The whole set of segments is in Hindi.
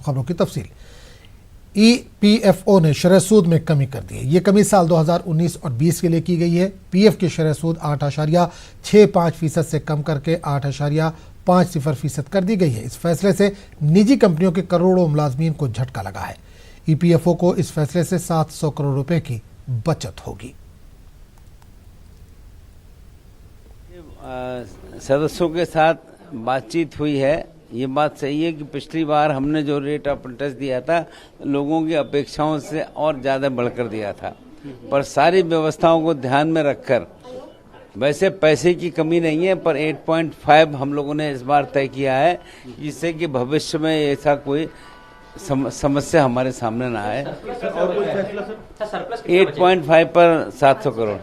खबरों की तफसील। ईपीएफओ ने शरह सूद में कमी कर दी है। ये कमी साल 2019 और 20 के लिए की गई है। पीएफ की शरह सूद 8.65% से कम करके 8.50% कर दी गई है। इस फैसले से निजी कंपनियों के करोड़ों मुलाजमीन को झटका लगा है। ईपीएफओ को इस फैसले से 700 करोड़ रुपए की बचत होगी। सदस्यों के साथ बातचीत हुई है। ये बात सही है कि पिछली बार हमने जो रेट ऑफ इंटरेस्ट दिया था लोगों की अपेक्षाओं से और ज़्यादा बढ़कर दिया था, पर सारी व्यवस्थाओं को ध्यान में रखकर, वैसे पैसे की कमी नहीं है, पर 8.5 हम लोगों ने इस बार तय किया है, जिससे कि भविष्य में ऐसा कोई समस्या हमारे सामने ना आए। 8.5 पर 700 करोड़।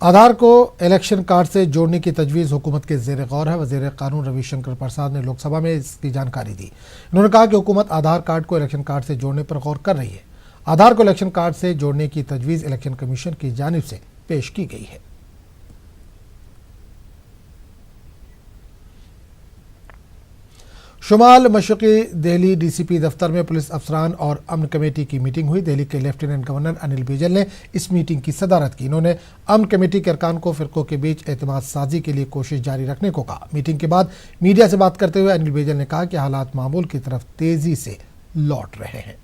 आधार को इलेक्शन कार्ड से जोड़ने की तजवीज़ हुकूमत के ज़ेर गौर है। वज़ीर कानून रविशंकर प्रसाद ने लोकसभा में इसकी जानकारी दी। उन्होंने कहा कि हुकूमत आधार कार्ड को इलेक्शन कार्ड से जोड़ने पर गौर कर रही है। आधार को इलेक्शन कार्ड से जोड़ने की तजवीज़ इलेक्शन कमीशन की जानिब से पेश की गई है। शुमाल मशरक़ी दिल्ली डीसीपी दफ्तर में पुलिस अफसरान और अमन कमेटी की मीटिंग हुई। दिल्ली के लेफ्टिनेंट गवर्नर अनिल बैजल ने इस मीटिंग की सदारत की। इन्होंने अमन कमेटी के अरकान को फिरकों के बीच एतमाद साजी के लिए कोशिश जारी रखने को कहा। मीटिंग के बाद मीडिया से बात करते हुए अनिल बैजल ने कहा कि हालात मामूल की तरफ तेजी से लौट रहे हैं।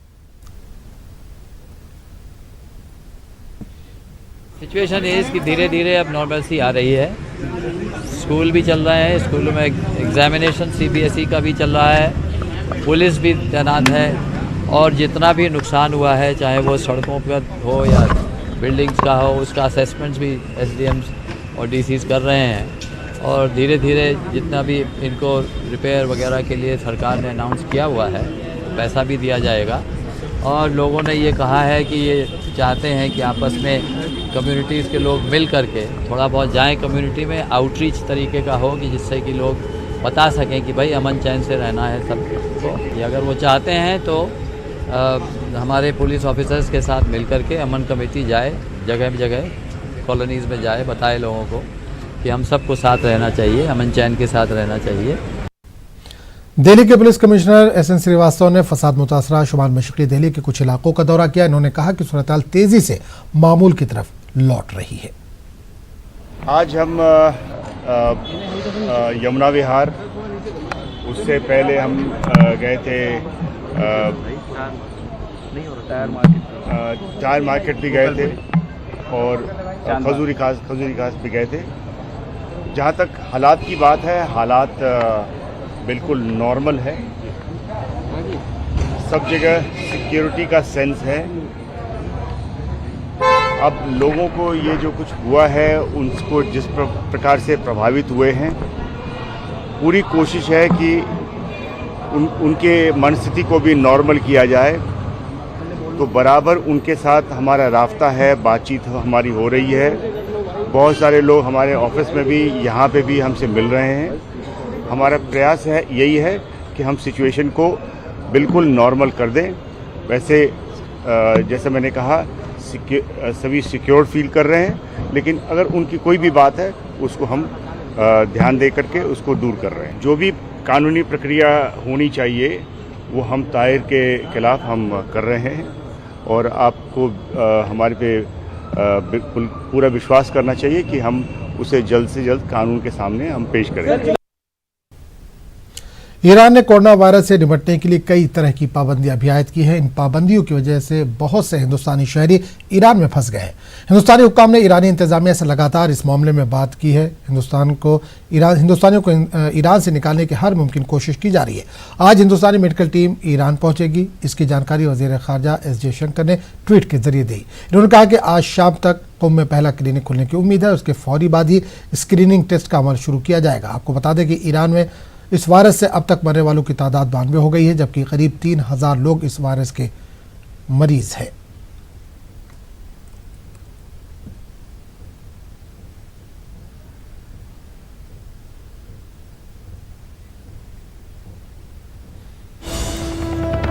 सिचुएशन ये कि धीरे धीरे अब नॉर्मलसी आ रही है। स्कूल भी चल रहे हैं, स्कूलों में एग्जामिनेशन सीबीएसई का भी चल रहा है, पुलिस भी तैनात है, और जितना भी नुकसान हुआ है, चाहे वो सड़कों पर हो या बिल्डिंग्स का हो, उसका असेसमेंट्स भी एसडीएम्स और डीसीज कर रहे हैं। और धीरे धीरे जितना भी इनको रिपेयर वगैरह के लिए सरकार ने अनाउंस किया हुआ है, पैसा भी दिया जाएगा। और लोगों ने ये कहा है कि ये चाहते हैं कि आपस में कम्युनिटीज़ के लोग मिल करके थोड़ा बहुत जाएं कम्युनिटी में, आउटरीच तरीके का हो कि जिससे कि लोग बता सकें कि भाई अमन चैन से रहना है सबको। ये अगर वो चाहते हैं तो हमारे पुलिस ऑफिसर्स के साथ मिल करके अमन कमेटी जाए, जगह जगह कॉलोनीज़ में जाए, बताए लोगों को कि हम सबको साथ रहना चाहिए, अमन चैन के साथ रहना चाहिए। दिल्ली के पुलिस कमिश्नर एसएन श्रीवास्तव ने फसाद मुतासरा शुमाल मशरक़ी दिल्ली के कुछ इलाकों का दौरा किया। इन्होंने कहा कि सूरत-ए-हाल तेजी से मामूल की तरफ लौट रही है। आज हम यमुना विहार, उससे पहले हम गए थे टायर मार्केट भी गए थे, और खजूरी खास भी गए थे। जहाँ तक हालात की बात है, हालात बिल्कुल नॉर्मल है। सब जगह सिक्योरिटी का सेंस है। अब लोगों को ये जो कुछ हुआ है, उनको जिस प्रकार से प्रभावित हुए हैं, पूरी कोशिश है कि उनके मनस्थिति को भी नॉर्मल किया जाए। तो बराबर उनके साथ हमारा राब्ता है, बातचीत हमारी हो रही है। बहुत सारे लोग हमारे ऑफिस में भी, यहाँ पे भी हमसे मिल रहे हैं। हमारा प्रयास है, यही है कि हम सिचुएशन को बिल्कुल नॉर्मल कर दें। वैसे जैसे मैंने कहा, सभी सिक्योर फील कर रहे हैं, लेकिन अगर उनकी कोई भी बात है उसको हम ध्यान दे करके उसको दूर कर रहे हैं। जो भी कानूनी प्रक्रिया होनी चाहिए वो हम ताहिर के खिलाफ हम कर रहे हैं, और आपको हमारे पे बिल्कुल पूरा विश्वास करना चाहिए कि हम उसे जल्द से जल्द कानून के सामने हम पेश करेंगे। ईरान ने कोरोना वायरस से निपटने के लिए कई तरह की पाबंदियां भी आयद की हैं। इन पाबंदियों की वजह से बहुत से हिंदुस्तानी शहरी ईरान में फंस गए हैं। हिंदुस्तानी हुक्काम ने ईरानी इंतजामिया से लगातार इस मामले में बात की है। हिंदुस्तानियों को ईरान से निकालने की हर मुमकिन कोशिश की जा रही है। आज हिंदुस्तानी मेडिकल टीम ईरान पहुंचेगी। इसकी जानकारी वज़ीर ख़ारजा एस जयशंकर ने ट्वीट के जरिए दी। इन्होंने कहा कि आज शाम तक कुंभ में पहला क्लिनिक खुलने की उम्मीद है। उसके फौरी बाद ही स्क्रीनिंग टेस्ट का अमल शुरू किया जाएगा। आपको बता दें कि ईरान में इस वायरस से अब तक मरने वालों की तादाद 92 हो गई है, जबकि करीब 3000 लोग इस वायरस के मरीज हैं।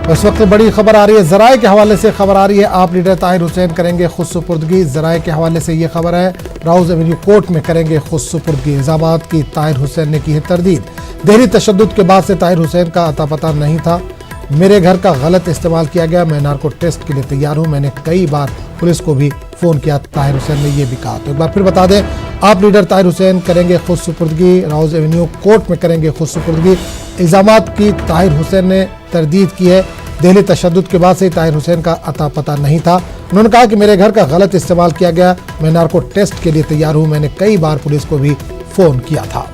इस वक्त बड़ी खबर आ रही है ज़राए के हवाले से। खबर आ रही है आप लीडर ताहिर हुसैन करेंगे खुद सुपुर्दगी। ज़राए के हवाले से ये खबर है राउज़ एवेन्यू कोर्ट में करेंगे खुद सुपुर्दगी। इल्ज़ामात की ताहिर हुसैन ने की है तरदीद। देहरी तशद्दुद के बाद से ताहिर हुसैन का अता पता नहीं था। मेरे घर का गलत इस्तेमाल किया गया। मैं नार्को टेस्ट के लिए तैयार हूँ। मैंने कई बार पुलिस को भी फ़ोन किया। ताहिर हुसैन ने यह भी कहा। तो एक बार फिर बता दें आप लीडर ताहिर हुसैन करेंगे खुद सुपुर्दगी। राउज़ एवेन्यू कोर्ट में करेंगे खुद सुपुर्दगी। इल्ज़ामात की ताहिर हुसैन ने तरदीद की है। दिल्ली तशद्दुद के बाद से ताहिर हुसैन का अता पता नहीं था। उन्होंने कहा कि मेरे घर का गलत इस्तेमाल किया गया। मैं नार्को टेस्ट के लिए तैयार हूँ। मैंने कई बार पुलिस को भी फ़ोन किया था।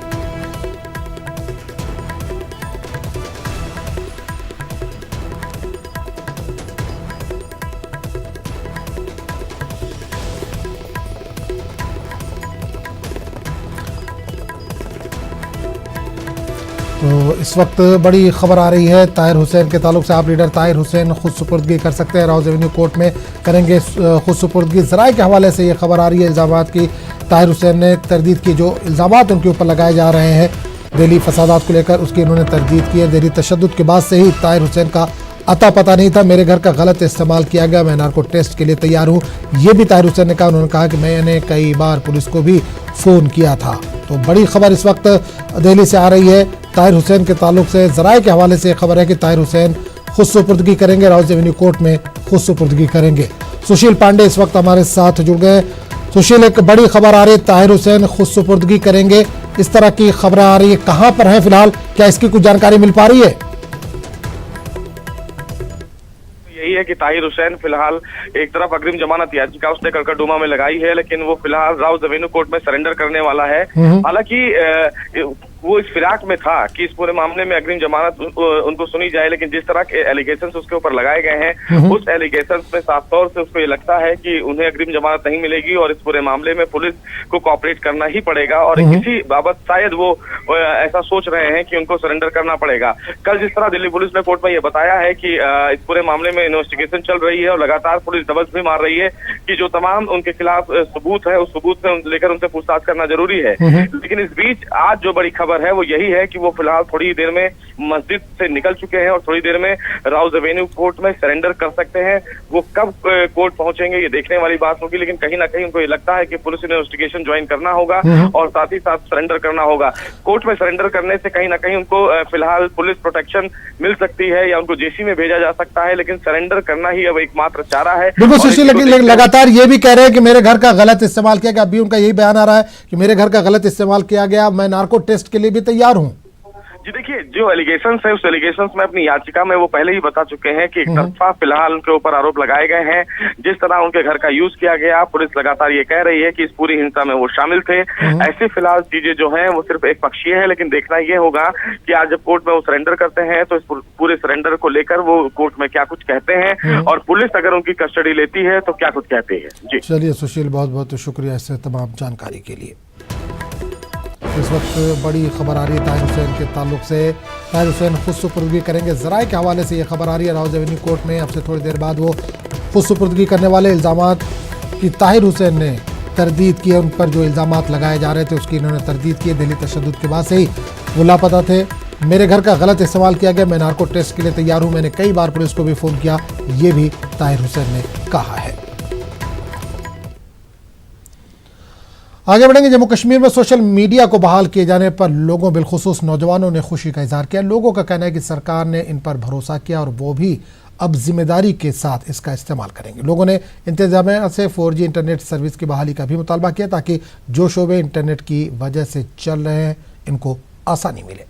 तो इस वक्त बड़ी खबर आ रही है ताहिर हुसैन के ताल्लुक से। आप लीडर ताहिर हुसैन खुद सुपुर्दगी कर सकते हैं। राउज़ एवेन्यू कोर्ट में करेंगे खुद सुपुर्दगी। ज़राए के हवाले से ये खबर आ रही है इल्ज़ामात की ताहिर हुसैन ने तरदीद की। जो इल्ज़ामात उनके ऊपर लगाए जा रहे हैं दिल्ली फसादात को लेकर, उसकी उन्होंने तरदीद की है। दिल्ली तशद्दुद के बाद से ही ताहिर हुसैन का अता पता नहीं था। मेरे घर का गलत इस्तेमाल किया गया। मैं नार्को टेस्ट के लिए तैयार हूँ। ये भी ताहिर हुसैन ने कहा। उन्होंने कहा कि मैंने कई बार पुलिस को भी फ़ोन किया था। तो बड़ी खबर इस वक्त दिल्ली से आ रही है ताहिर हुसैन के ताल्लुक से। ज़राए के हवाले से खबर है कि ताहिर हुसैन खुद सुपुर्दगी करेंगे। राउज़ एवेन्यू कोर्ट में खुद सुपुर्दगी करेंगे। सुशील पांडे इस वक्त हमारे साथ जुड़ गए। सुशील, एक बड़ी खबर आ रही है ताहिर हुसैन खुद सुपुर्दगी करेंगे, इस तरह की खबरें आ रही है, कहां पर है फिलहाल, क्या इसकी कुछ जानकारी मिल पा रही है? यही है कि ताहिर हुसैन फिलहाल एक तरफ अग्रिम जमानत याचिका उसने कड़कड़डूमा में लगाई है, लेकिन वो फिलहाल राउज़ एवेन्यू कोर्ट में सरेंडर करने वाला है। हालांकि वो इस फिराक में था कि इस पूरे मामले में अग्रिम जमानत उनको सुनी जाए, लेकिन जिस तरह के एलिगेशंस उसके ऊपर लगाए गए हैं उस एलिगेशंस में साफ तौर से उसको ये लगता है कि उन्हें अग्रिम जमानत नहीं मिलेगी और इस पूरे मामले में पुलिस को कोऑपरेट करना ही पड़ेगा और इसी बाबत शायद वो ऐसा सोच रहे हैं कि उनको सरेंडर करना पड़ेगा। कल जिस तरह दिल्ली पुलिस ने कोर्ट में ये बताया है कि इस पूरे मामले में इन्वेस्टिगेशन चल रही है और लगातार पुलिस दबस भी मार रही है कि जो तमाम उनके खिलाफ सबूत है उस सबूत से लेकर उनसे पूछताछ करना जरूरी है। लेकिन इस बीच आज जो बड़ी खबर है वो यही है कि वो फिलहाल थोड़ी देर में मस्जिद से निकल चुके हैं और थोड़ी देर में राउज़ एवेन्यू कोर्ट में सरेंडर कर सकते हैं। वो कब कोर्ट पहुंचेंगे ये देखने वाली बात होगी, लेकिन कहीं ना कहीं उनको ये लगता है कि पुलिस इन्वेस्टिगेशन ज्वाइन करना होगा और साथ ही साथ सरेंडर करना होगा। कोर्ट में सरेंडर करने से कहीं ना कहीं उनको फिलहाल पुलिस प्रोटेक्शन मिल सकती है या उनको जेसी में भेजा जा सकता है, लेकिन सरेंडर करना ही अब एकमात्र चारा है। बिल्कुल सुशील, लेकिन लगातार ये भी कह रहे हैं कि मेरे घर का गलत इस्तेमाल किया गया। अभी उनका यही बयान आ रहा है कि मेरे घर का गलत इस्तेमाल किया गया, मैं नार्को टेस्ट के लिए भी तैयार हूं। जी देखिए, जो एलिगेशंस है उस एलिगेशंस में अपनी याचिका में वो पहले ही बता चुके हैं कि एक तरफा फिलहाल उनके ऊपर आरोप लगाए गए हैं। जिस तरह उनके घर का यूज किया गया, पुलिस लगातार ये कह रही है कि इस पूरी हिंसा में वो शामिल थे। ऐसी फिलहाल चीजें जो हैं वो सिर्फ एक पक्षीय है, लेकिन देखना ये होगा कि आज जब कोर्ट में वो सरेंडर करते हैं तो इस पूरे सरेंडर को लेकर वो कोर्ट में क्या कुछ कहते हैं और पुलिस अगर उनकी कस्टडी लेती है तो क्या कुछ कहती है। जी चलिए सुशील, बहुत बहुत शुक्रिया इससे तमाम जानकारी के लिए। इस वक्त बड़ी खबर आ रही है ताहिर हुसैन के ताल्लुक से। ताहिर हुसैन खुद सुपुर्दगी करेंगे। ज़राए के हवाले से ये खबर आ रही है राउज़ एवेन्यू कोर्ट में अब से थोड़ी देर बाद वो खुद सुपुर्दगी करने वाले। इल्ज़ामात की ताहिर हुसैन ने तरदीद की है। उन पर जो इल्ज़ामात लगाए जा रहे थे उसकी इन्होंने तरदीद की है। दिल्ली तशद्दुद के बाद से ही वो लापता थे। मेरे घर का गलत इस्तेमाल किया गया। मैं नार्को टेस्ट के लिए तैयार हूँ। मैंने कई बार पुलिस को भी फ़ोन किया, ये भी ताहिर हुसैन ने कहा है। आगे बढ़ेंगे। जम्मू कश्मीर में सोशल मीडिया को बहाल किए जाने पर लोगों बिलखुसूस नौजवानों ने खुशी का इजहार किया। लोगों का कहना है कि सरकार ने इन पर भरोसा किया और वो भी अब जिम्मेदारी के साथ इसका इस्तेमाल करेंगे। लोगों ने इंतजामिया से 4G इंटरनेट सर्विस की बहाली का भी मुतालबा किया ताकि जो शोबे इंटरनेट की वजह से चल रहे हैं इनको आसानी मिले।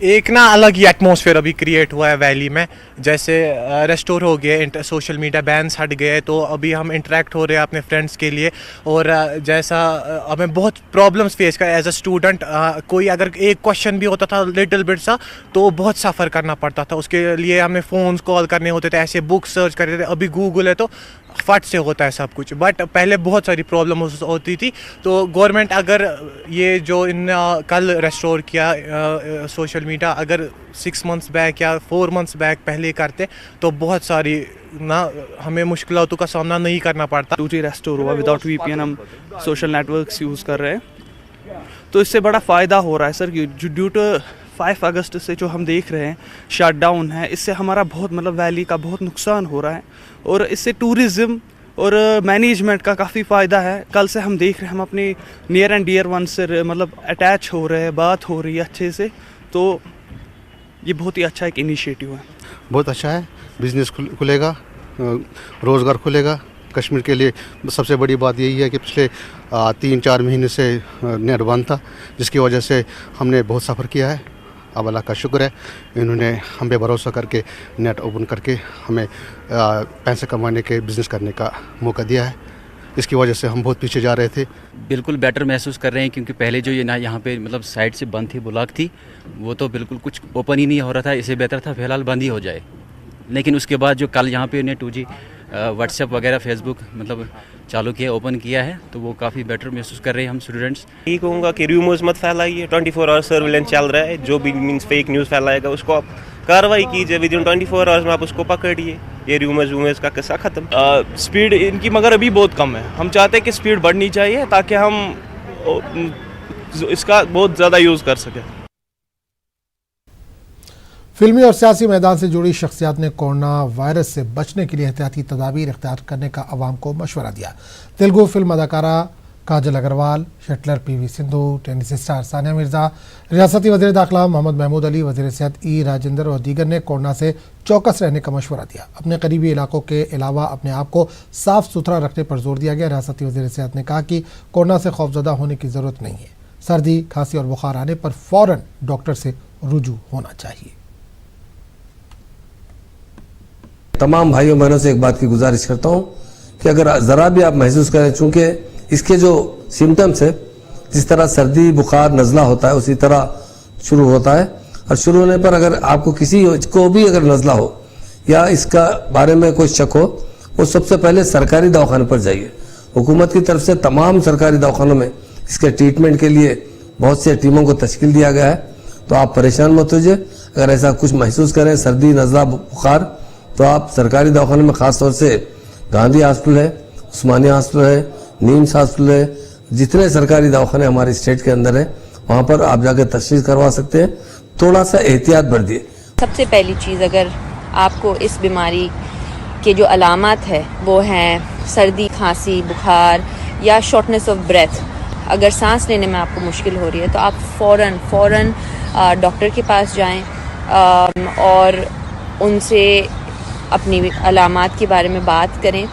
एक ना अलग ही एटमॉस्फेयर अभी क्रिएट हुआ है वैली में। जैसे रेस्टोर हो गए, सोशल मीडिया बैन्स हट गए, तो अभी हम इंटरेक्ट हो रहे हैं अपने फ्रेंड्स के लिए। और जैसा हमें बहुत प्रॉब्लम्स फेस कर एज अ स्टूडेंट, कोई अगर एक क्वेश्चन भी होता था लिटिल बिट सा तो बहुत सफ़र करना पड़ता था। उसके लिए हमें फ़ोन्स कॉल करने होते थे, ऐसे बुक सर्च करते थे। अभी गूगल है तो फट से होता है सब कुछ, बट पहले बहुत सारी प्रॉब्लम होती थी। तो गवर्नमेंट अगर ये जो इन कल रेस्टोर किया सोशल मीडिया, अगर 6 मंथ्स बैक या 4 मंथ्स बैक पहले करते तो बहुत सारी ना हमें मुश्किलों का सामना नहीं करना पड़ता। 2G रेस्टोर हुआ विदाउट VPN, हम सोशल नेटवर्क्स यूज़ कर रहे हैं। तो इससे बड़ा फ़ायदा हो रहा है सर, ड्यू टू 5 अगस्त से जो हम देख रहे हैं शटडाउन है, इससे हमारा बहुत मतलब वैली का बहुत नुकसान हो रहा है और इससे टूरिज़्म और मैनेजमेंट का काफ़ी फ़ायदा है। कल से हम देख रहे हैं हम अपने नियर एंड डियर वन से मतलब अटैच हो रहे हैं, बात हो रही है अच्छे से, तो ये बहुत ही अच्छा एक इनिशिएटिव है। बहुत अच्छा है, बिज़नेस खुलेगा, रोज़गार खुलेगा। कश्मीर के लिए सबसे बड़ी बात यही है कि पिछले 3-4 महीने से नेट बंद था, जिसकी वजह से हमने बहुत सफ़र किया है। अब अल्लाह का शुक्र है, इन्होंने हम पे भरोसा करके नेट ओपन करके हमें पैसे कमाने के, बिज़नेस करने का मौका दिया है। इसकी वजह से हम बहुत पीछे जा रहे थे। बिल्कुल बेटर महसूस कर रहे हैं, क्योंकि पहले जो ये ना यहाँ पे मतलब साइड से बंद थी, ब्लॉक थी, वो तो बिल्कुल कुछ ओपन ही नहीं हो रहा था। इससे बेहतर था फिलहाल बंद ही हो जाए। लेकिन उसके बाद जो कल यहाँ पे उन्हें 2G व्हाट्सएप वगैरह फेसबुक मतलब चालू किया, ओपन किया है, तो वो काफ़ी बेटर महसूस कर रहे हैं हम स्टूडेंट्स। यही कहूँगा कि रूमर्स मत फैलाइए, 24 आवर सर्विलेंस चल रहा है। जो भी मीन्स फेक न्यूज़ फैलाएगा उसको आप कार्रवाई कीजिए, विद इन 24 आवर्स में आप उसको पकड़िए। ये रूमर्स का किस्सा ख़त्म। स्पीड इनकी मगर अभी बहुत कम है। हम चाहते हैं कि स्पीड बढ़नी चाहिए ताकि हम इसका बहुत ज़्यादा यूज़ कर सकें। फिल्मी और सियासी मैदान से जुड़ी शख्सियात ने कोरोना वायरस से बचने के लिए एहतियाती तदाबीर इख्तियार करने का अवाम को मशवरा दिया। तेलुगु फिल्म अदाकारा Kajal Aggarwal, shuttler PV Sindhu, tennis star Sania Mirza, रियासती वज़ीर दाखिला मोहम्मद महमूद अली, वज़ीर सेहत E राजेंद्र और दीगर ने कोरोना से चौकस रहने का मशवरा दिया। अपने करीबी इलाकों के अलावा अपने आप को साफ सुथरा रखने पर जोर दिया गया। रियासती वज़ीर सेहत ने कहा कि कोरोना से खौफजदा होने की ज़रूरत नहीं है। सर्दी, खांसी और बुखार आने पर फ़ौरन डॉक्टर से रुजू होना चाहिए। तमाम भाइयों बहनों से एक बात की गुजारिश करता हूं कि अगर ज़रा भी आप महसूस करें, चूँकि इसके जो सिम्टम्स है, जिस तरह सर्दी, बुखार, नज़ला होता है उसी तरह शुरू होता है, और शुरू होने पर अगर आपको किसी को भी अगर नज़ला हो या इसका बारे में कोई शक हो, वो सबसे पहले सरकारी दवाखाने पर जाइए। हुकूमत की तरफ से तमाम सरकारी दवाखानों में इसके ट्रीटमेंट के लिए बहुत से टीमों को तश्कील दिया गया है, तो आप परेशान मत होइए। अगर ऐसा कुछ महसूस करें, सर्दी, नज़ला, बुखार, तो आप सरकारी दवाखाने में ख़ास तौर से गांधी हॉस्पिटल है, उस्मानिया हॉस्पिटल है, नीम्स हॉस्पिटल है, जितने सरकारी दवाखाने हमारे स्टेट के अंदर है, वहाँ पर आप जाकर तशख़ीस करवा सकते हैं। थोड़ा सा एहतियात बरतिए। सबसे पहली चीज़, अगर आपको इस बीमारी के जो अलामात है वो हैं सर्दी, खांसी, बुखार या शॉर्टनेस ऑफ ब्रेथ, अगर सांस लेने में आपको मुश्किल हो रही है तो आप फ़ौरन डॉक्टर के पास जाएं और उनसे अपनी अलामात के बारे में बात करें।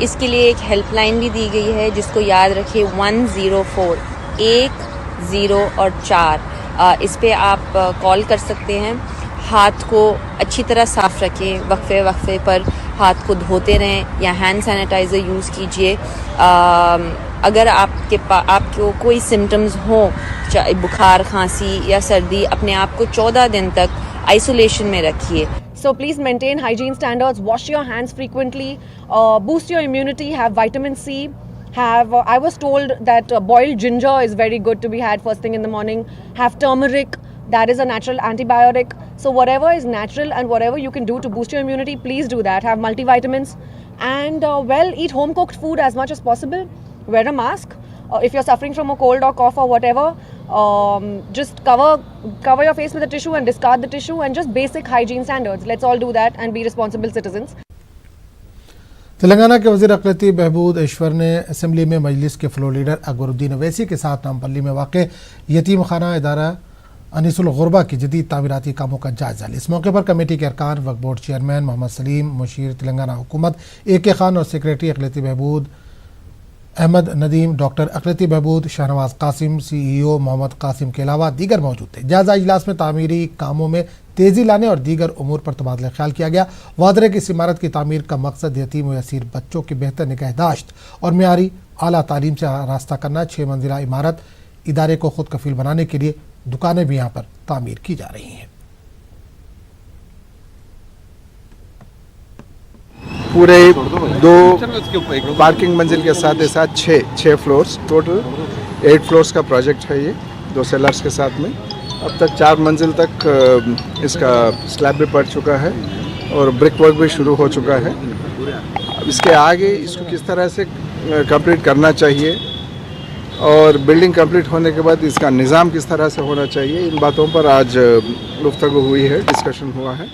इसके लिए एक हेल्पलाइन भी दी गई है, जिसको याद रखें 104 1 और 4। इस पे आप कॉल कर सकते हैं। हाथ को अच्छी तरह साफ़ रखें, वक्फे पर हाथ को धोते रहें या हैंड सैनिटाइज़र यूज़ कीजिए। अगर आपको कोई सिम्टम्स हों, चाहे बुखार, खांसी या सर्दी, अपने आप को 14 दिन तक आइसोलेशन में रखिए। So please maintain hygiene standards, wash your hands frequently, boost your immunity, have vitamin C, I was told that boiled ginger is very good to be had first thing in the morning, have turmeric, that is a natural antibiotic. So whatever is natural and whatever you can do to boost your immunity, please do that. Have multivitamins and eat home cooked food as much as possible. Wear a mask. If you're suffering from a cold or cough or whatever, just cover your face with a tissue and discard the tissue, and just basic hygiene standards. Let's all do that and be responsible citizens. Telangana के वज़ीर अक़लियती बहबूद ऐश्वर ने असेंबली में मजलिस के फ्लोर लीडर अकबरुद्दीन अवैसी के साथ नामपल्ली में वाक़ यतीम खाना इदारा अनीसुल गुरबा की जदीद तामीराती कामों का जायजा लिया। इस मौके पर कमेटी के अरकान, वक्फ बोर्ड चेयरमैन मोहम्मद सलीम, मुशीर तेलंगाना हुकूमत AK खान और सेक्रेटरी अक़लियती बहबूद अहमद नदीम, डॉक्टर अक़लियती बहबूद शाहनवाज कासिम, CEO मोहम्मद कासिम के अलावा दीगर मौजूद थे। जायजा इजलास में तामीरी कामों में तेज़ी लाने और दीगर उमूर पर तबादला ख्याल किया गया। वादे रहे कि इस इमारत की तामीर का मकसद यतीम व यसीर बच्चों की बेहतर निगहदाश्त और मेयारी आला तालीम से रास्ता करना। 6 मंजिला इमारत इदारे को खुद कफील बनाने के लिए दुकानें भी यहाँ पर तामीर की जा रही हैं। पूरे 2 पार्किंग मंजिल के साथ 6 फ्लोर्स, टोटल 8 फ्लोर्स का प्रोजेक्ट है ये, 2 सेलर्स के साथ में। अब तक 4 मंजिल तक इसका स्लैब भी पड़ चुका है और ब्रिक वर्क भी शुरू हो चुका है। अब इसके आगे इसको किस तरह से कंप्लीट करना चाहिए और बिल्डिंग कंप्लीट होने के बाद इसका निज़ाम किस तरह से होना चाहिए, इन बातों पर आज गुफ्तगू हुई है, डिस्कशन हुआ है।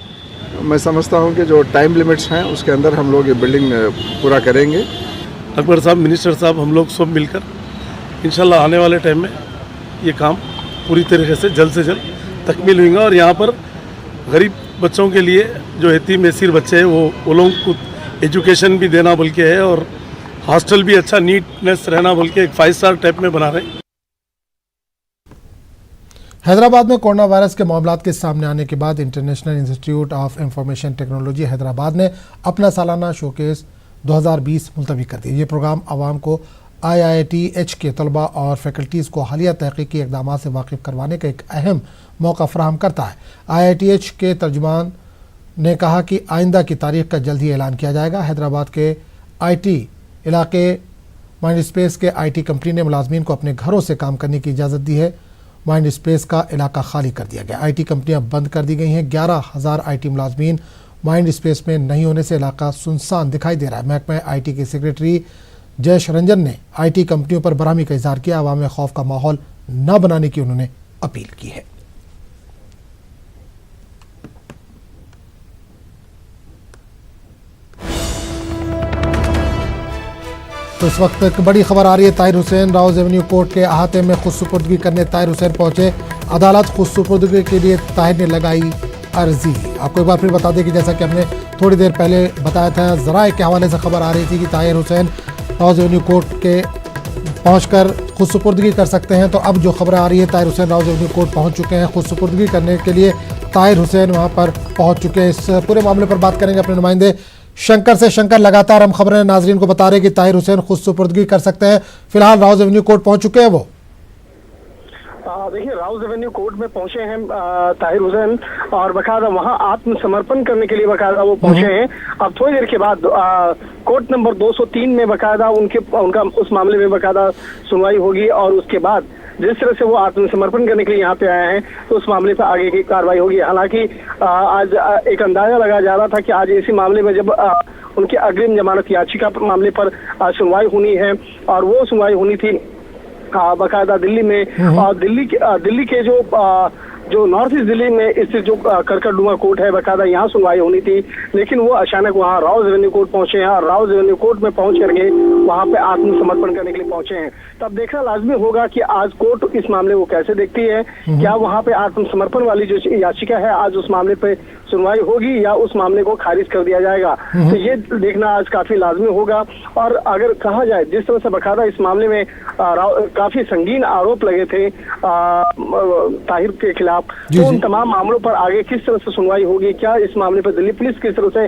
मैं समझता हूँ कि जो टाइम लिमिट्स हैं उसके अंदर हम लोग ये बिल्डिंग पूरा करेंगे। अकबर साहब, मिनिस्टर साहब, हम लोग सब मिलकर इंशाल्लाह आने वाले टाइम में ये काम पूरी तरीके से जल्द तकमील होगा और यहाँ पर गरीब बच्चों के लिए जो यतीम यसीर बच्चे हैं वो लोगों को एजुकेशन भी देना बल्कि है और हॉस्टल भी अच्छा नीटनेस रहना बल्कि एक 5 स्टार टाइप में बना रहे हैं। हैदराबाद में कोरोना वायरस के मामलात के सामने आने के बाद international institute of information technology Hyderabad ने अपना सालाना शोकेस 2020 मुलतवी कर दिया। ये प्रोग्राम आवाम को IITH के तलबा और फैकल्टीज़ को हालिया तहकीकी इक़दामात से वाकिफ़ करवाने का एक अहम मौका फराहम करता है। IITH के तर्जुमान ने कहा कि आइंदा की तारीख का जल्द ही ऐलान किया जाएगा। हैदराबाद के IT इलाके माइंड स्पेस के IT कंपनी ने मुलाजमीन को अपने घरों से काम करने की इजाज़त दी है। माइंड स्पेस का इलाका खाली कर दिया गया। IT कंपनियां बंद कर दी गई हैं। 11,000 IT मुलाजमीन माइंड स्पेस में नहीं होने से इलाका सुनसान दिखाई दे रहा है। महकमा IT के सेक्रेटरी जयेश रंजन ने IT कंपनियों पर बरहमी का इजहार किया। अवाम में खौफ का माहौल न बनाने की उन्होंने अपील की है। तो इस वक्त एक बड़ी खबर आ रही है। ताहिर हुसैन राउज एवेन्यू कोर्ट के अहाते में खुदसुपुर्दगी करने ताहिर हुसैन पहुंचे। अदालत खुदसुपुर्दगी के लिए ताहिर ने लगाई अर्जी। आपको एक बार फिर बता दें कि जैसा कि हमने थोड़ी देर पहले बताया था, ज़राए के हवाले से खबर आ रही थी कि ताहिर हुसैन राउज एवेन्यू कोर्ट के पहुंचकर खुदसुपुर्दगी कर सकते हैं। तो अब जो खबर आ रही है, ताहिर हुसैन राउज एवेन्यू कोर्ट पहुंच चुके हैं। खुदसुपुर्दगी करने के लिए ताहिर हुसैन वहां पर पहुंच चुके हैं। इस पूरे मामले पर बात करेंगे अपने नुमाइंदे शंकर से। शंकर, लगातार हम खबरें नाजरीन को बता रहे हैं कि ताहिर हुसैन खुदसुपुर्दगी कर सकते हैं। फिलहाल राउज एवेन्यू कोर्ट पहुंच चुके हैं वो। देखिए, राउज एवेन्यू कोर्ट में पहुंचे हैं ताहिर हुसैन और बकायदा वहां आत्मसमर्पण करने के लिए बकायदा वो पहुंचे हैं। अब थोड़ी देर के बाद कोर्ट नंबर 203 में बकायदा उनका उस मामले में बकायदा सुनवाई होगी और उसके बाद जिस तरह से वो आत्मसमर्पण करने के लिए यहाँ पे आए हैं तो उस मामले पर आगे की कार्रवाई होगी। हालांकि आज एक अंदाजा लगाया जा रहा था कि आज इसी मामले में जब उनकी अग्रिम जमानत याचिका मामले पर सुनवाई होनी है और वो सुनवाई होनी थी बकायदा दिल्ली में। और दिल्ली के जो नॉर्थ ईस्ट दिल्ली में स्थित जो करकटडुमा कोर्ट है बकायदा यहाँ सुनवाई होनी थी, लेकिन वो अचानक वहाँ राउज एवेन्यू कोर्ट पहुंचे हैं और राउज एवेन्यू कोर्ट में पहुंच करके वहाँ पे आत्मसमर्पण करने के लिए पहुंचे हैं। तब देखना लाजमी होगा कि आज कोर्ट इस मामले को कैसे देखती है। क्या वहाँ पे आत्मसमर्पण वाली जो याचिका है आज उस मामले पे सुनवाई होगी या उस मामले को खारिज कर दिया जाएगा, तो ये देखना आज काफी लाजमी होगा। और अगर कहा जाए जिस तरह से बकायदा इस मामले में काफी संगीन आरोप लगे थे ताहिर के खिलाफ, तो उन तमाम मामलों पर आगे किस तरह से सुनवाई होगी, क्या इस मामले पर दिल्ली पुलिस किस तरह से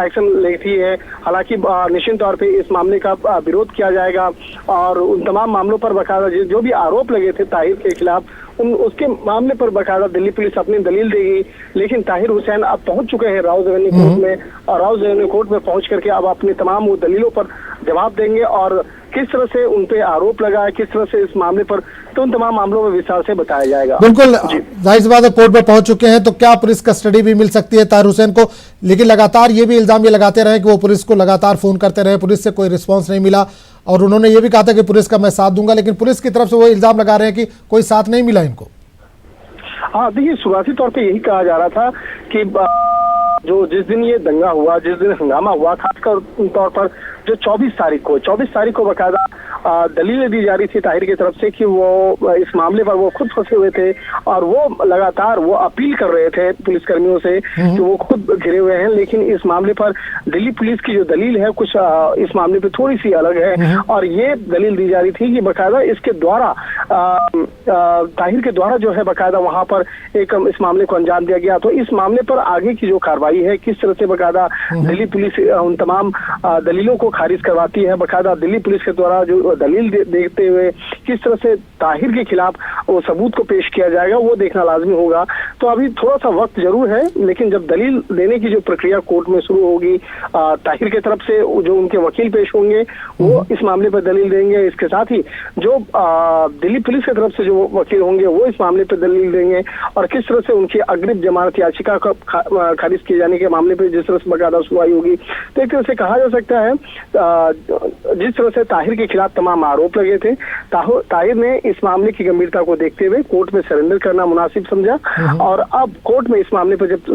एक्शन लेती है। हालांकि निश्चित तौर पे इस मामले का विरोध किया जाएगा और उन तमाम मामलों पर बकायदा जो भी आरोप लगे थे ताहिर के खिलाफ उसके मामले पर बकायदा दिल्ली पुलिस अपनी दलील देगी। लेकिन ताहिर हुसैन अब पहुंच चुके हैं राउज एवेन्यू कोर्ट में और राउज एवेन्यू कोर्ट में पहुंच करके अब अपनी तमाम वो दलीलों पर जवाब देंगे और किस तरह से उन पे आरोप लगा है, किस तरह से इस मामले पर, तो उन तमाम मामलों में विस्तार से बताया जाएगा। बिल्कुल, जाहिर सी बात है कोर्ट में पहुंच चुके हैं तो क्या पुलिस कस्टडी भी मिल सकती है ताहिर हुसैन को। लेकिन लगातार ये भी इल्जाम लगाते रहे कि वो पुलिस को लगातार फोन करते रहे, पुलिस से कोई रिस्पॉन्स नहीं मिला और उन्होंने ये भी कहा था कि पुलिस का मैं साथ दूंगा, लेकिन पुलिस की तरफ से वो इल्जाम लगा रहे हैं कि कोई साथ नहीं मिला इनको। हाँ, देखिए, शुरुआती तौर पे यही कहा जा रहा था कि जो जिस दिन ये दंगा हुआ, जिस दिन हंगामा हुआ, खासकर तौर पर जो 24 तारीख को बकायदा दलीलें दी जा रही थी ताहिर की तरफ से कि वो इस मामले पर वो खुद फंसे हुए थे और वो लगातार वो अपील कर रहे थे पुलिसकर्मियों से कि वो खुद घिरे हुए हैं। लेकिन इस मामले पर दिल्ली पुलिस की जो दलील है कुछ इस मामले पे थोड़ी सी अलग है और ये दलील दी जा रही थी कि बकायदा इसके द्वारा ताहिर के द्वारा जो है बकायदा वहां पर एक इस मामले को अंजाम दिया गया। तो इस मामले पर आगे की जो कार्रवाई है, किस तरह से बकायदा दिल्ली पुलिस उन तमाम दलीलों को खारिज करवाती है, बकायदा दिल्ली पुलिस के द्वारा जो दलील देते हुए किस तरह से ताहिर के खिलाफ वो सबूत को पेश किया जाएगा, वो देखना लाजमी होगा। तो अभी थोड़ा सा वक्त जरूर है, लेकिन जब दलील देने की जो प्रक्रिया कोर्ट में शुरू होगी, ताहिर की तरफ से जो उनके वकील पेश होंगे वो इस मामले पर दलील देंगे। इसके साथ ही जो दिल्ली पुलिस की तरफ से जो वकील होंगे वो इस मामले पर दलील देंगे, और किस तरह से उनकी अग्रिम जमानत याचिका खारिज किए जाने के मामले पर जिस तरह से बकायदा सुनवाई होगी। तो एक तरह से कहा जा सकता है जिस तरह से ताहिर के खिलाफ तमाम आरोप लगे थे, ताहिर ने इस मामले की गंभीरता को देखते हुए कोर्ट में सरेंडर करना मुनासिब समझा, और अब कोर्ट में इस मामले पर जब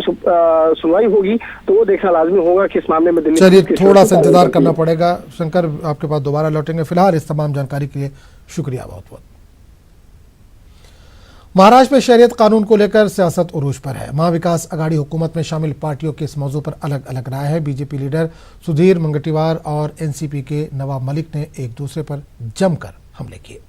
सुनवाई होगी तो वो देखना लाजमी होगा कि इस मामले में दिल्ली। चलिए, थोड़ा सा इंतजार करना पड़ेगा। शंकर, आपके पास दोबारा लौटेंगे। फिलहाल इस तमाम जानकारी के लिए शुक्रिया, बहुत बहुत। महाराष्ट्र में शहरियत कानून को लेकर सियासत उरूज पर है। महाविकास आघाड़ी हुकूमत में शामिल पार्टियों के इस मौजू पर अलग अलग राय है। बीजेपी लीडर सुधीर मुनगंटीवार और एनसीपी के नवाब मलिक ने एक दूसरे पर जमकर हमले किए।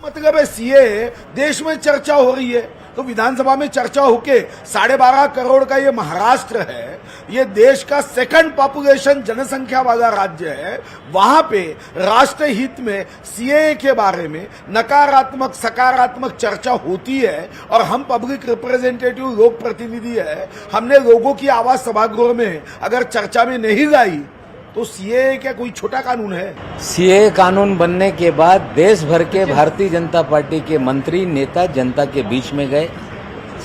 मतलब है सीए देश में चर्चा हो रही है, तो विधानसभा में चर्चा होके 12.5 करोड़ का ये महाराष्ट्र है, ये देश का सेकंड पॉपुलेशन जनसंख्या वाला राज्य है, वहां पे राष्ट्र हित में सीए के बारे में नकारात्मक सकारात्मक चर्चा होती है, और हम पब्लिक रिप्रेजेंटेटिव लोक प्रतिनिधि है, हमने लोगों की आवाज सभागृह में अगर चर्चा में नहीं लाई तो सीए क्या कोई छोटा कानून है? सीए कानून बनने के बाद देश भर के भारतीय जनता पार्टी के मंत्री नेता जनता के बीच में गए,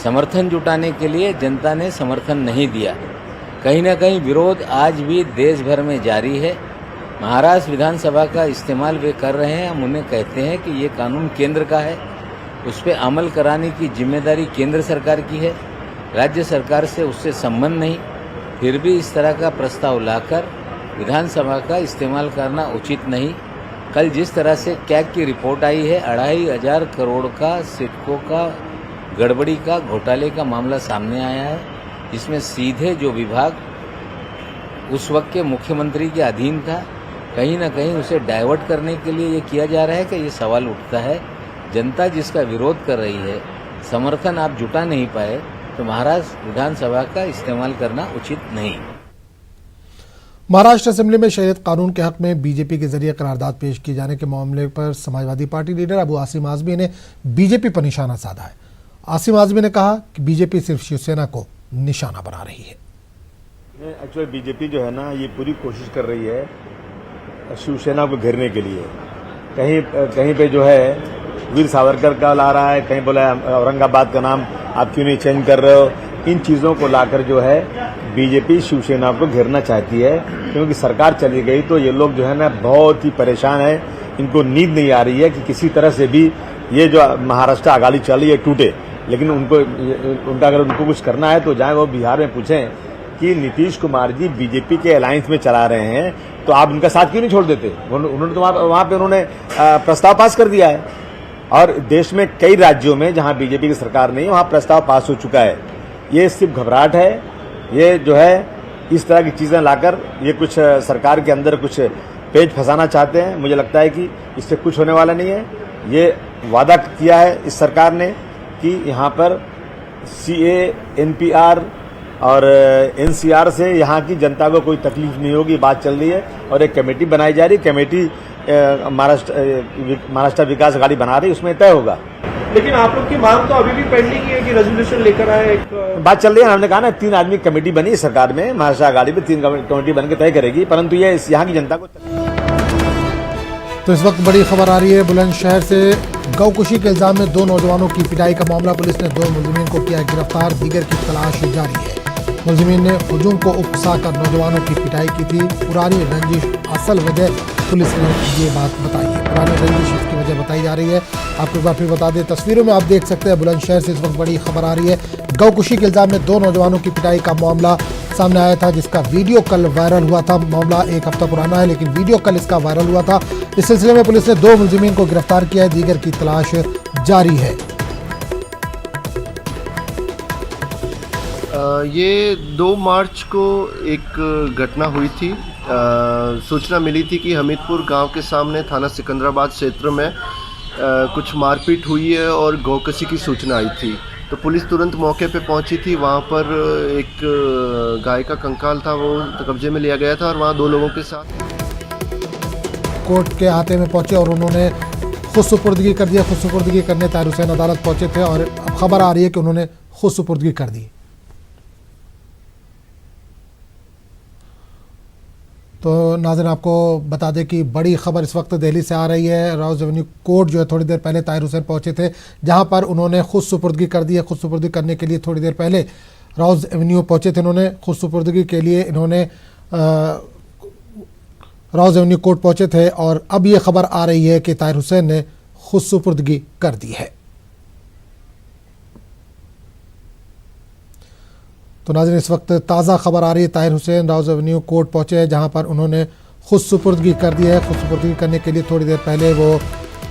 समर्थन जुटाने के लिए जनता ने समर्थन नहीं दिया। कहीं ना कहीं विरोध आज भी देश भर में जारी है। महाराष्ट्र विधानसभा का इस्तेमाल वे कर रहे हैं। हम उन्हें कहते हैं कि ये कानून केंद्र का है, उस पर अमल कराने की जिम्मेदारी केंद्र सरकार की है, राज्य सरकार से उससे संबंध नहीं। फिर भी इस तरह का प्रस्ताव लाकर विधानसभा का इस्तेमाल करना उचित नहीं। कल जिस तरह से कैग की रिपोर्ट आई है, 2,500 करोड़ का सिडको का गड़बड़ी का घोटाले का मामला सामने आया है, जिसमें सीधे जो विभाग उस वक्त के मुख्यमंत्री के अधीन था, कहीं ना कहीं उसे डाइवर्ट करने के लिए ये किया जा रहा है। कि ये सवाल उठता है, जनता जिसका विरोध कर रही है, समर्थन आप जुटा नहीं पाए, तो महाराष्ट्र विधानसभा का इस्तेमाल करना उचित नहीं। महाराष्ट्र असेंबली में शहरियत कानून के हक में बीजेपी के जरिए करारदाद पेश किए जाने के मामले पर समाजवादी पार्टी लीडर अबू आसिम आजमी ने बीजेपी पर निशाना साधा है। आसिम आजमी ने कहा कि बीजेपी सिर्फ शिवसेना को निशाना बना रही है। एक्चुअली बीजेपी जो है ना, ये पूरी कोशिश कर रही है शिवसेना को घेरने के लिए। कहीं पे जो है वीर सावरकर का ला रहा है, कहीं बोला औरंगाबाद का नाम आप क्यों नहीं चेंज कर रहे हो। इन चीजों को लाकर जो है बीजेपी शिवसेना को घेरना चाहती है, क्योंकि सरकार चली गई तो ये लोग जो है ना बहुत ही परेशान है। इनको नींद नहीं आ रही है कि किसी तरह से भी ये जो महाराष्ट्र आघाड़ी चल रही है टूटे। लेकिन उनका अगर उनको कुछ करना है तो जाए वो बिहार में पूछें कि नीतीश कुमार जी बीजेपी के अलायंस में चला रहे हैं, तो आप उनका साथ क्यों नहीं छोड़ देते। उन्होंने तो वहां पे उन्होंने प्रस्ताव पास कर दिया है, और देश में कई राज्यों में जहां बीजेपी की सरकार नहीं है वहां प्रस्ताव पास हो चुका है। ये सिर्फ घबराहट है, ये जो है इस तरह की चीजें लाकर ये कुछ सरकार के अंदर कुछ पेच फंसाना चाहते हैं। मुझे लगता है कि इससे कुछ होने वाला नहीं है। ये वादा किया है इस सरकार ने कि यहाँ पर सीए, एनपीआर और एनसीआर से यहाँ की जनता को कोई तकलीफ नहीं होगी, बात चल रही है। और एक कमेटी बनाई जा रही है, कमेटी महाराष्ट्र विकास आघाड़ी बना रही है, उसमें तय होगा। लेकिन आप लोग की मांग तो अभी भी पेंडिंग है कि रेजोल्यूशन लेकर आए। बात चल रही है, हमने कहा ना 3 आदमी कमेटी बनी सरकार में, महाराष्ट्र आघाड़ी में 3 कमेटी बनकर तय करेगी, परंतु ये यहाँ की जनता को। तो इस वक्त बड़ी खबर आ रही है बुलंदशहर से। गौकुशी के इल्जाम में 2 नौजवानों की पिटाई का मामला, पुलिस ने 2 मुलजिमीन को किया गिरफ्तार, दीगर की तलाश जारी है। मुलजिमीन ने हुजूम को उकसाकर नौजवानों की पिटाई की थी। पुरानी रंजिश असल वजह पुलिस ने ये बात बताई है। पुरानी रंजिश इसकी वजह बताई जा रही है। आपको एक बार फिर बता दें, तस्वीरों में आप देख सकते हैं बुलंदशहर से इस वक्त बड़ी खबर आ रही है। गौकुशी के इल्जाम में 2 नौजवानों की पिटाई का मामला सामने आया था, जिसका वीडियो कल वायरल हुआ था। मामला 1 हफ्ता पुराना है, लेकिन वीडियो कल इसका वायरल हुआ था। इस सिलसिले में पुलिस ने 2 मुलजिमीन को गिरफ्तार किया है, दीगर की तलाश जारी है। ये 2 मार्च को एक घटना हुई थी। सूचना मिली थी कि हमीदपुर गांव के सामने थाना सिकंदराबाद क्षेत्र में कुछ मारपीट हुई है और गौकशी की सूचना आई थी। तो पुलिस तुरंत मौके पे पहुंची थी। वहां पर एक गाय का कंकाल था, वो कब्जे में लिया गया था, और वहां 2 लोगों के साथ कोर्ट के अहाते में पहुंचे और उन्होंने खुद सुपुर्दगी कर दिया। खुद सुपुर्दगी करने ताहिर हुसैन अदालत पहुंचे थे और अब खबर आ रही है कि उन्होंने खुद सुपुर्दगी कर दी। तो नाज़रीन आपको बता दें कि बड़ी खबर इस वक्त दिल्ली से आ रही है। राउज़ एवेन्यू कोर्ट जो है थोड़ी देर पहले ताहिर हुसैन पहुंचे थे, जहां पर उन्होंने खुद सुपुर्दगी कर दी है। खुद सुपुर्दगी करने के लिए थोड़ी देर पहले राउज़ एवेन्यू पहुंचे थे। इन्होंने खुद सुपुर्दगी के लिए इन्होंने राउज़ एवेन्यू कोर्ट पहुंचे थे और अब ये खबर आ रही है कि ताहिर हुसैन ने खुद सुपुर्दगी कर दी है। तो नाज़रीन इस वक्त ताज़ा खबर आ रही है, Tahir Hussain Rouse Avenue court पहुंचे हैं, जहां पर उन्होंने खुद सुपुर्दगी कर दी है। खुद सुपुर्दगी करने के लिए थोड़ी देर पहले वो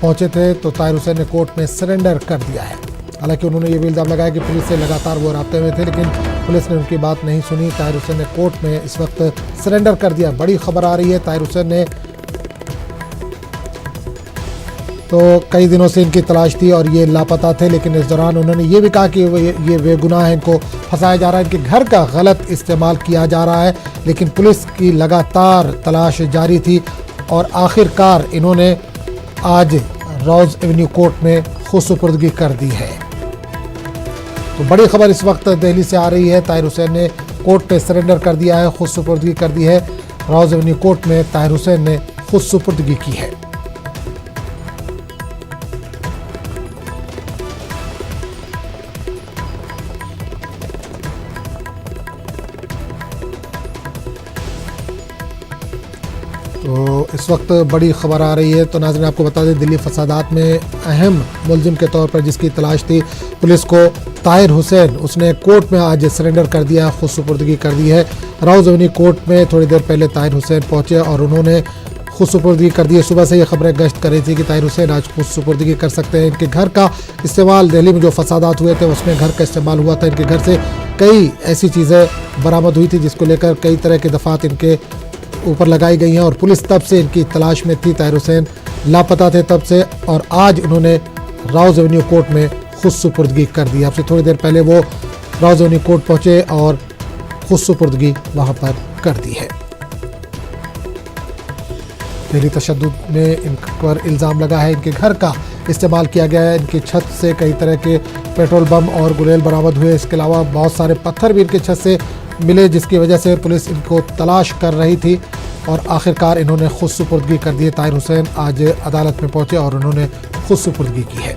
पहुंचे थे तो ताहिर हुसैन ने कोर्ट में सरेंडर कर दिया है। हालांकि उन्होंने ये भी इल्ज़ाम लगाया कि पुलिस से लगातार वो राब्ते में थे, लेकिन पुलिस ने उनकी बात नहीं सुनी। ताहिर हुसैन ने कोर्ट में इस वक्त सरेंडर कर दिया। बड़ी खबर आ रही है, ताहिर हुसैन ने तो कई दिनों से इनकी तलाश थी और ये लापता थे, लेकिन इस दौरान उन्होंने ये भी कहा कि ये बेगुनाह है, इनको फंसाया जा रहा है, इनके घर का गलत इस्तेमाल किया जा रहा है। लेकिन पुलिस की लगातार तलाश जारी थी और आखिरकार इन्होंने आज राउज़ एवेन्यू कोर्ट में खुद सुपुर्दगी कर दी है। तो बड़ी खबर इस वक्त दिल्ली से आ रही है, ताहिर हुसैन ने कोर्ट में सरेंडर कर दिया है, खुद सुपुर्दगी कर दी है। राउज़ एवेन्यू कोर्ट में ताहिर हुसैन ने खुद सुपुर्दगी की है। तो इस वक्त बड़ी खबर आ रही है। तो नाज़रीन आपको बता दें, दिल्ली फसादात में अहम मुलजिम के तौर पर जिसकी तलाश थी पुलिस को, ताहिर हुसैन, उसने कोर्ट में आज सरेंडर कर दिया, खुद सुपुर्दगी कर दी है। राउज़ एवेन्यू कोर्ट में थोड़ी देर पहले ताहिर हुसैन पहुंचे और उन्होंने खुद सुपुर्दगी कर दी है। सुबह से ये खबरें गश्त कर रही थी कि ताहिर हुसैन आज खुद सुपुर्दगी कर सकते हैं। इनके घर का इस्तेमाल, दिल्ली में जो फसादात हुए थे उसमें घर का इस्तेमाल हुआ था। इनके घर से कई ऐसी चीज़ें बरामद हुई थी जिसको लेकर कई तरह के दफात इनके ऊपर लगाई गई हैं और पुलिस तब से इनकी तलाश में थी। ताहिर हुसैन लापता थे तब से और आज उन्होंने राउज़ एवेन्यू कोर्ट में खुद सुपुर्दगी कर दी। आपसे थोड़ी देर पहले वो राउज़ एवेन्यू कोर्ट पहुंचे और खुद सुपुर्दगी वहां पर कर दी है। दिल्ली तशद्दुद में इन पर इल्ज़ाम लगा है, इनके घर का इस्तेमाल किया गया है। इनकी छत से कई तरह के पेट्रोल बम और गुलेल बरामद हुए। इसके अलावा बहुत सारे पत्थर भी इनके छत से मिले, जिसकी वजह से पुलिस इनको तलाश कर रही थी और आखिरकार इन्होंने खुद सुपुर्दगी कर दी है। ताहिर हुसैन आज अदालत में पहुंचे और उन्होंने खुद सुपुर्दगी की है।